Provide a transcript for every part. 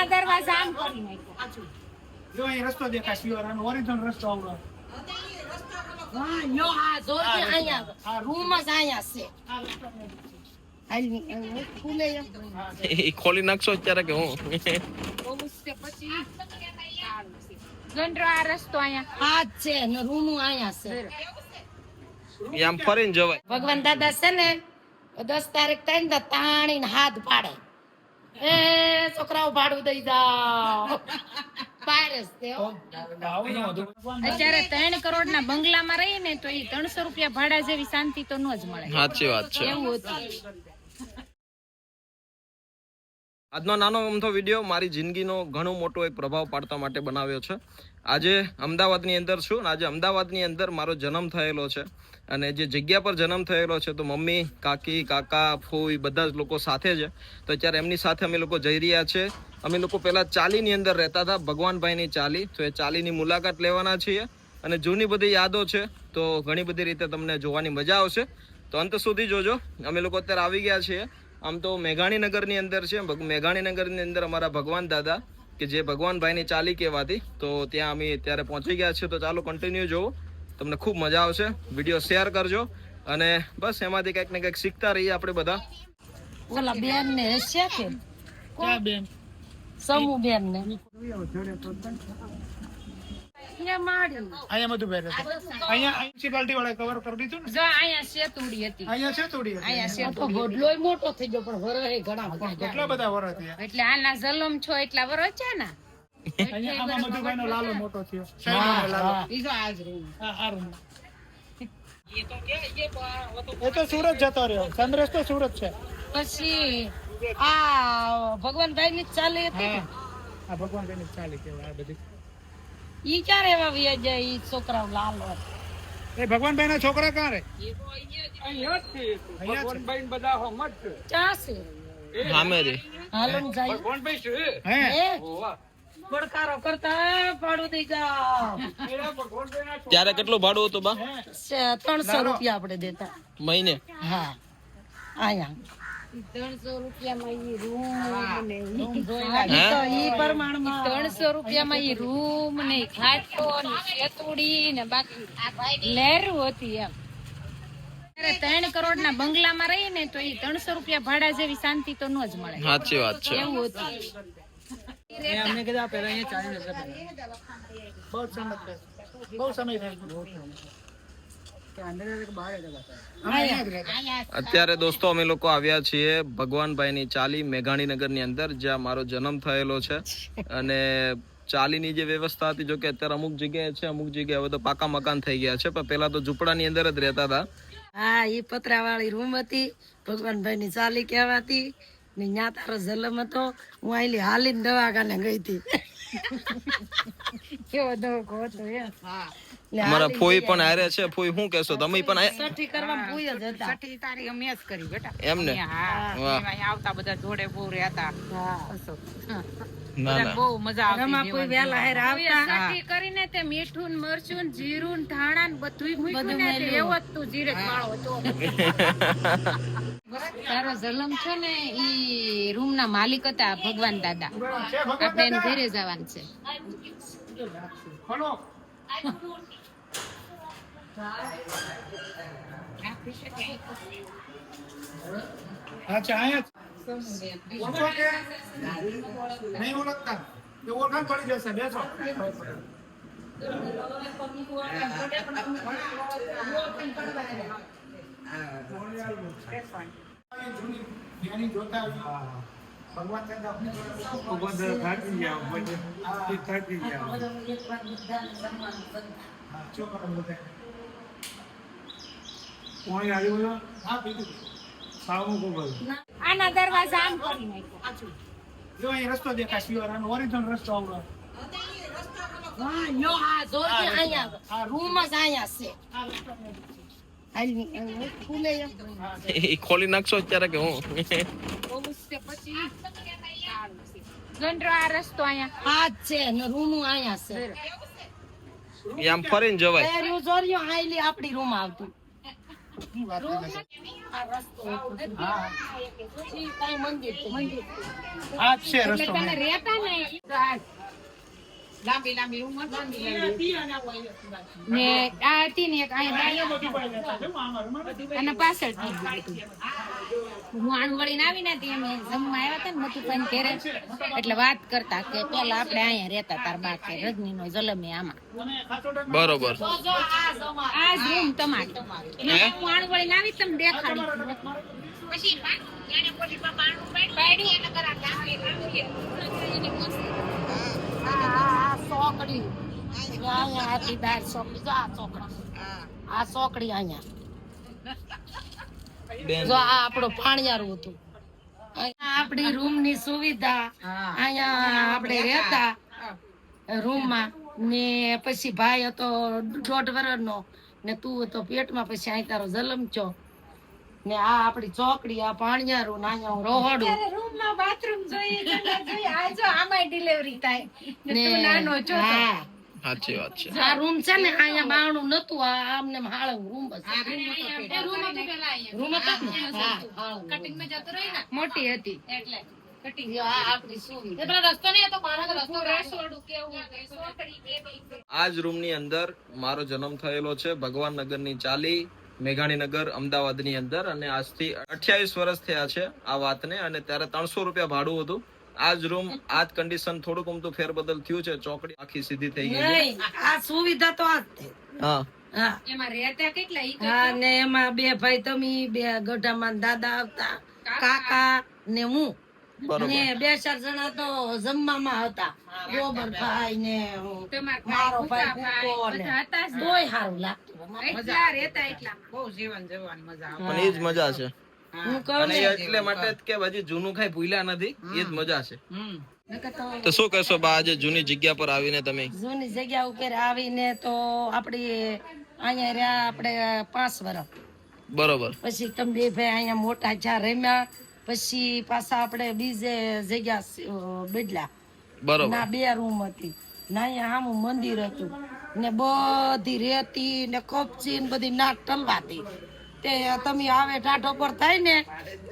આના દરવાજા આમ કરી નાખ્યો. જો અહીં રસ્તો દેખાય શિવર આનો ઓરિજિનલ રસ્તો આવડો. હા યો આ જોરથી અહીંયા આ રૂમ જ અહીંયા છે. આ રસ્તો હાલ ખુલે એ ખોલી નાખશો અત્યારે કે હું બહુ છે પછી ગંડરો આ રસ્તો અહીંયા આ જ છે ને રૂમ અહીંયા છે. એ આમ ફરીને જવાય. ભગવાન દાદા છે ને 10 તારીખ થાય ને તાણીને હાથ પાડે એ છોકરાઓ ભાડું દઈ જાઓ પાડે છે હો. અત્યારે 3 કરોડ ના બંગલામાં રહી ને તો એ 300 રૂપિયા ભાડા જેવી શાંતિ તો ન જ મળે. સાચી વાત છે. એવું હતું. આજનો નાનો અમથો વિડીયો મારી જિંદગીનો ઘણો મોટો એક પ્રભાવ પાડતા માટે બનાવ્યો છે. આજે અમદાવાદની અંદર છું. આજે અમદાવાદની અંદર મારો જન્મ થયેલો છે અને જે જગ્યા પર જન્મ થયેલો છે તો મમ્મી, કાકી, કાકા, ફોઈ બધા જ લોકો સાથે છે. તો અત્યારે એમની સાથે અમે લોકો જઈ રહ્યા છે. અમે લોકો પહેલાં ચાલીની અંદર રહેતા હતા, ભગવાનભાઈની ચાલી. તો એ ચાલીની મુલાકાત લેવાના છીએ અને જૂની બધી યાદો છે તો ઘણી બધી રીતે તમને જોવાની મજા આવશે. તો અંત સુધી જોજો. અમે લોકો અત્યારે આવી ગયા છીએ. આમ તો મેઘાણીનગરની અંદર છે. મેઘાણીનગરની અંદર અમારા ભગવાન દાદા કે જે ભગવાનભાઈની ચાલી કહેવાતી, તો ત્યાં અમે અત્યારે પહોંચી ગયા છીએ. તો ચાલો કન્ટિન્યુ જોવો, તમને ખૂબ મજા આવશે. વિડીયો શેર કરજો અને બસ એમાંથી કંઈક ને કંઈક શીખતા રહીએ આપણે બધા. ઓલા બેન ને હસ્યા કે ક્યાં બેન? સમૂહ બેન ને અહીંયા મધુભાઈ રહેતા. અહીંયા મ્યુનિસિપાલિટી વાળા કવર કરી દીધું ને. જો અહીંયા સેતુડી હતી. અહીંયા છે થોડી અહીંયા સેતુ ગોડલોય મોટો થઈ ગયો પણ વરહે ઘણા બધા કેટલા બધા વરસ થયા. એટલે આના જલમ છો એટલા વરસ છે ને. અહીંયા આમાં મધુભાઈ નો લાલો મોટો થયો. સાહેબનો લાલો. ઈ જો આજ રૂમ. આ રૂમ. એ તો સુરત જતો રહ્યો. સનરેસ તો સુરત છે. પછી આ ભગવાનભાઈ ની ચાલી હતી. આ ભગવાન કઈ ચાલી કેવાય આ બધી. ઈ ક્યાં રેવા વ્યા જાય ઈ છોકરાઓ લાલો. એ ભગવાનભાઈ ના છોકરા ક્યાં રે? ભગવાનભાઈ બધા હમત છે. ક્યાં છે? સામે રે હાલો ને જાય. ભગવાનભાઈ છે. હે પડકારો કરતા પાડું દઈ જાઓ. ત્યારે કેટલું ભાડું હતું બા? 300 રૂપિયા આપણે દેતા. મહિને? હા આયા 300 રૂપિયામાં ઈ રૂમ ને ઈ પ્રમાણમાં 300 રૂપિયામાં ઈ રૂમ ને ખાટલો ને સેતુડી ને બાકી લહેરું હતી એમ. 3 કરોડ ના બંગલામાં રહી ને તો ઈ 300 રૂપિયા ભાડા જેવી શાંતિ તો ન જ મળે. સાચી વાત છે. એવું હતું. અમને કીધા પેલા અહીંયા 40 વર્ષ બહુ સમય થઈ ગયો. અત્યારે દોસ્તો અમે લોકો આવ્યા છીએ ભગવાનભાઈની ચાલી મેઘાણીનગરની અંદર, જ્યાં મારો જન્મ થયેલો છે. અને ચાલીની જે વ્યવસ્થા હતી, જો કે અત્યારે અમુક જગ્યાએ છે, અમુક જગ્યાએ હવે તો પાકા મકાન થઈ ગયા છે, પણ પેલા તો ઝૂંપડાની અંદર જ રહેતા હતા. હા ઈ પતરા વાળી રૂમ હતી. ભગવાનભાઈ ની ચાલી કહેવાતી ને ન્યા તારો જલમ હતો. હું આયલી હાલીને દવાખાને ગઈ હતી. કેવો દવાખો હતો એમ. અમારા ફોઈ પણ હારે છે. ફોઈ શું કહેશો તમે? પણ સઠી કરવા ફૂઈ જ હતા. છઠ્ઠી તારીખ અમે જ કરી બેટા. એમને આવતા બધા જોડે બહુ રહેતા. ના ના બહુ મજા આવતી. કોઈ વેલા હેર આવતા. છઠ્ઠી કરીને તે મીઠું ને મરચું ને જીરું ને ધાણા ને બધું મૂક્યું ને તે એવો જ તું જીરે વાળો હતો. તારો જલમ છે ને ઈ રૂમ ના માલિક હતા ભગવાન દાદા. આપણે એને ઘરે જવાનું છે. ખોલો. અચ્છા અહીંયા ઓળખો કે નહીં ઓળખતા? તો ઓળખાણ પડી જશે. બેસો. જૂની જોતા ભગવાન થાકી ગયા. આના દરવાજા આમ કરી નાખ્યો. જો અહીં રસ્તો દેખાય શિવર આનો ઓરિજિનલ રસ્તો આવડો. હા યો આ જોરથી અહીંયા આ રૂમ જ અહીંયા છે. આ રસ્તો હાલ ખુલે એ ખોલી નાખશો અત્યારે કે હું બહુ છે પછી ગંડરો આ રસ્તો અહીંયા આ જ છે ને રૂમ અહીંયા છે. એ આમ ફરીને જવાય. જોરિયો આઈલી આપડી રૂમ આવતું. આ જ છે એટલે રસ્તો તમે રહેતા ને ને આ હતી ને એક અને પાછળ હું આણવળીને આવી ને ત્યાં અમે જમવા આવ્યા હતા ને મધુભાઈ ઘેરે એટલે વાત કરતા કે પેલા આપણે અહીંયા રહેતા તાર બા કે રજની નો જલમે આમાં બરોબર. આ જ રૂમ તમારી હું આણવળીને આવી તમને દેખાડી પછી જાણે પોલી બાપા આણું પાડી એને કરા કામે આ સોકડી અહીંયા હતી બાર સોકડી જો આ ચોકડી આ સોકડી અહીંયા બેન જો આ આપણો પાણિયારું હતું અહીંયા આપણી રૂમ ની સુવિધા અહીંયા આપણે રહેતા રૂમ માં ને પછી ભાઈ હતો 1.5 વર્ષનો ને તું હતો પેટમાં પછી અહીં તારો જલમ છો ને આ આપડી ચોકડી આ પાણિયારું ને અહીંયા રોહડું રૂમ માં બાથરૂમ જોઈએ આ જો આમાં ડિલિવરી થાય ને તું નાનો છો હા સાચી વાત છે. આ રૂમ છે ને અહીંયા બારણું નતું આ આમને હાળું રૂમ મોટી હતી એટલે કટિંગ આ આપણી સુવિધા રસ્તો નહીં હતો રસ્તો રસોડું કેવું આ જ રૂમની અંદર મારો જન્મ થયેલો છે ભગવાનનગરની ચાલી મેઘાણીનગર અમદાવાદની અંદર અને આજથી 28 વર્ષ થયા છે આ વાતને અને ત્યારે 300 રૂપિયા ભાડું હતું. આ જ રૂમ આ જ કન્ડિશન થોડુંક અમતું ફેરબદલ થયું છે. ચોકડી આખી સીધી થઈ ગઈ છે. આ સુવિધા તો આ હા હા એમાં રહેતા કેટલા હા ને એમાં બે ભાઈ તમે બે ગઢામાં દાદા આવતા કાકા ને હું ને 2-4 જણા તો જમવામાં હતા ગોબરભાઈ ને મારો ભાઈ કુકો ને તોય સારું લાગતું મજા રહેતા એટલા બહુ જીવન જીવવાની મજા પણ એ જ મજા છે હું કહું અને એટલે માટે જ કે હજી જૂનું કઈ ભૂલ્યા નથી એ જ મજા છે. તો શું કહેશો બા આજે જૂની જગ્યા પર આવીને તમે? જૂની જગ્યા ઉપર આવીને તો આપડી અહીંયા રહ્યા આપણે 5 વર્ષ બરોબર. પછી તમે બે ભાઈ અહીંયા મોટા જ્યાં રમ્યા પછી પાછા આપણે બીજે જગ્યા બદલા બરોબર. ના 2 રૂમ હતી ના અહીંયા આમ મંદિર હતું ને બધી રેતી ને કપચી ને બધી નાક ટલવાતી તે તમે આવે ટાઢો પર થાય ને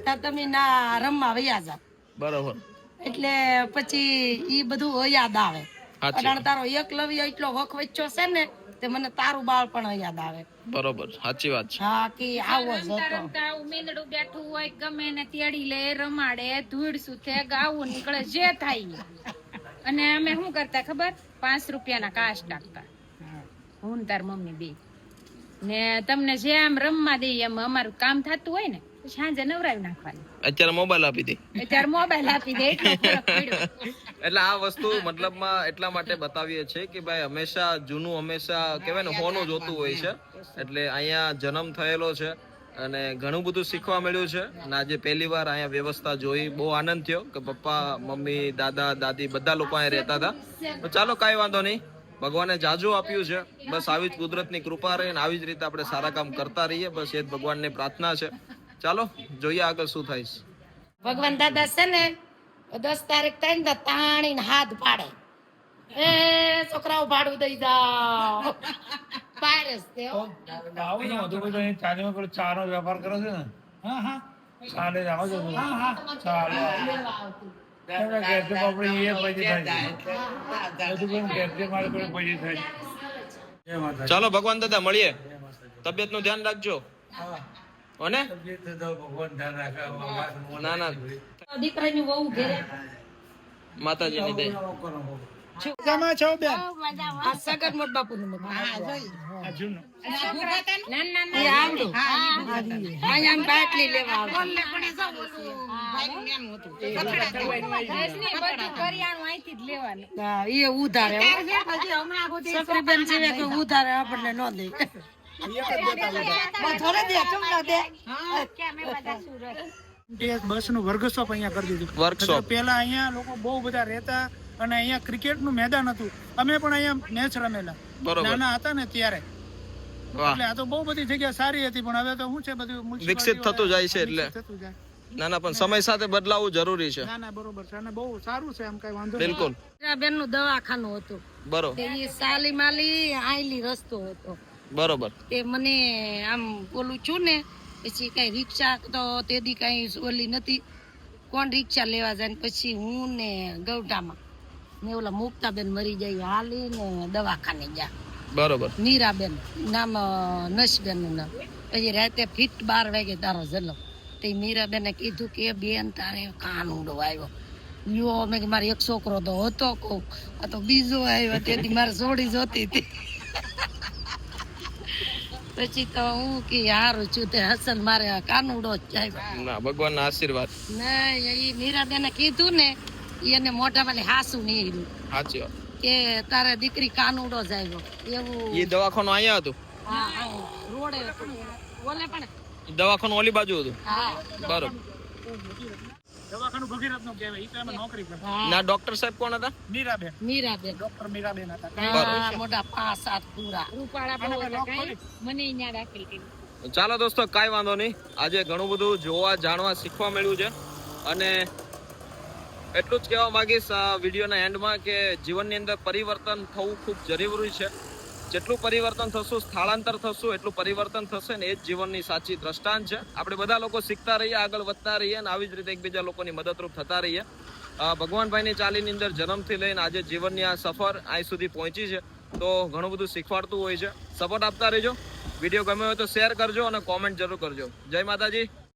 ત્યાં તમે ના રમવા વયા જાવ બરોબર. એટલે પછી ઈ બધું યાદ આવે. અડાણ તારો એકલવ્ય એટલો વખ વચ્ચો છે ને તે મને તારું બાળપણ યાદ આવે. બરોબર સાચી વાત છે. હા કે આવો જ હતો. મીંદડું બેઠું હોય ગમે ને તેડી લે રમાડે ધૂળ સુથે ગાવું નીકળે જે થાય અને અમે શું કરતા ખબર 5 રૂપિયાના કાશ નાખતા હું તાર મમ્મી બે ને તમને જેમ રમવા દઈએ એમ અમારું કામ થતું હોય ને સાંજે નવરાવી નાખવાનું. અત્યારે મોબાઈલ આપી દે એટલો ફરક પડ્યો. એટલે આ વસ્તુ મતલબમાં એટલા માટે બતાવીએ છીએ કે ભાઈ હંમેશા જૂનું હંમેશા કહેવાય ને હોનું જોતું હોય છે. એટલે અહીંયા જન્મ થયેલો છે અને ઘણું બધું શીખવા મળ્યું છે અને આજે પહેલી વાર અહીંયા વ્યવસ્થા જોઈ બહુ આનંદ થયો કે પપ્પા મમ્મી દાદા દાદી બધા લોકો અહીંયા રહેતા હતા. તો ચાલો કાંઈ વાંધો નહીં, ભગવાને જાજુ આપ્યું છે, બસ આવી જ કુદરતની કૃપા રહે ને આવી જ રીતે આપણે સારા કામ કરતા રહીએ, બસ એ જ ભગવાનની પ્રાર્થના છે. ચાલો જોઈએ આગળ શું થાય છે. ભગવાન દાદા છે ને 10 તારીખ થાય ને તાણીને હાથ પાડે એ છોકરાઓ ભાડું દઈ જાઓ પાયરસ તે ચાલીમાં પેલો ચાનો વેપાર કરે છે ને ચાલે જાઓ છો ચાલે ચાલો ભગવાન દાદા મળીએ. તબિયત નું ધ્યાન રાખજો. કોને ના ના દીકરાની વહુ ઘરે માતાજીની દે. જમા છો બેન આ સગત મોટ બાપુ નું બાટલી લેવા એ ઉધારે સકરીબેન જેવે કોઈ ઉધારે આપણને ન દે. બસ નું વર્કશોપ અહીંયા કરી દીધું. વર્કશોપ પેલા અહીંયા લોકો બહુ બધા રહેતા અને અહીંયા ક્રિકેટ નું મેદાન હતું. અમે પણ અહીંયા મેચ રમેલા નાના હતા ને ત્યારે. એટલે આ તો બહુ બધી જગ્યા સારી હતી પણ હવે તો શું છે બધું વિકસિત થતું જાય છે. એટલે ના ના પણ સમય સાથે બદલાવું જરૂરી છે. ના ના બરોબર છે અને બહુ સારું છે એમ કઈ વાંધો બિલકુલ. બેન નું દવાખાનું હતું બરોબર. એ સાલી માલી આયલી રસ્તો હતો બરોબર. તે મને આમ ઓલું છું ને પછી કઈ રિક્ષા તો તેદી કઈ ઓલી નથી, કોણ રિક્ષા લેવા જાય. પછી હું ને ગૌટામાં ને ઓલા મુક્તાબેન મરી જાય હાલી ને દવાખાને ગયા. બરોબર. મીરાબેન નામ, નશબેન નું નામ. પછી રાતે ફીટ 12 વાગે તારો જન્મ. તે મીરાબેને કીધું કે બેન તારે કાનુડો આવ્યો. લ્યો મેં મારે એક છોકરો તો હતો કોક, આ તો બીજો આવ્યો. તેથી મારે છોડી જોતી હતી. પછી તો હું કે હારું છું તે હસન મારે કાનુડો જ આવ્યો. ના, ભગવાનના આશીર્વાદ. નહીં, એ મીરાબેને કીધું ને એને મોઢામાં હાસુ નહીં સાચી વાત. કે તારે દીકરી કાનુડો જ આવ્યો એવું. એ દવાખાનું અહીંયા હતું? હા, રોડે હતું. ઓલે પણ દવાખાનું ઓલી બાજુ હતું? હા, બરોબર. દવાખાનું ભગીરથ નું કહેવાય. ઈ તો એમાં નોકરી કરતા. ના, ડોક્ટર સાહેબ કોણ હતા? મીરાબેન, મીરાબેન ડોક્ટર મીરાબેન હતા. હા, મોટા 5-7 પૂરા. રૂપાળા બહુ હતા કાંઈ. મને અહીંયા દાખલ કરી. ચાલો દોસ્તો, કાંઈ વાંધો નહીં. આજે ઘણું બધું જોવા, જાણવા, શીખવા મળ્યું છે. અને એટલું જ કહેવા માંગીશ વિડીયોના એન્ડમાં કે જીવનની અંદર પરિવર્તન થવું ખૂબ જરૂરી છે. જેટલું પરિવર્તન થશું, સ્થળાંતર થશું, એટલું પરિવર્તન થશે ને એ જ જીવનની સાચી દ્રષ્ટાંત છે. આપણે બધા લોકો શીખતા રહીએ, આગળ વધતા રહીએ અને આવી જ રીતે એકબીજા લોકોની મદદરૂપ થતા રહીએ. ભગવાનભાઈની ચાલીની અંદર જન્મથી લઈને આજે જીવનની આ સફર અહીં સુધી પહોંચી છે. તો ઘણું બધું શીખવાડતું હોય છે. સપોર્ટ આપતા રહેજો. વિડીયો ગમ્યો હોય તો શેર કરજો અને કોમેન્ટ જરૂર કરજો. જય માતાજી.